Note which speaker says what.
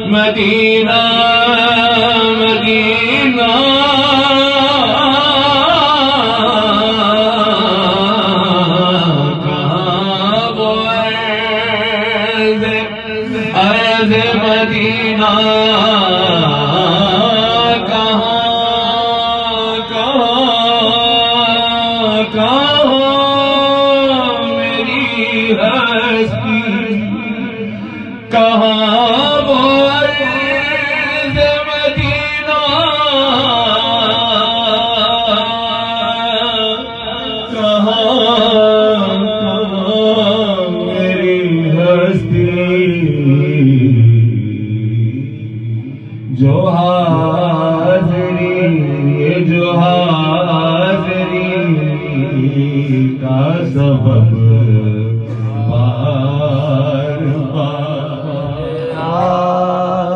Speaker 1: مدینہ مدینہ کہاں وہ عرض مدینہ کہاں وہ عرض مدینہ کہاں میری ہستی جو حاضری کا سبب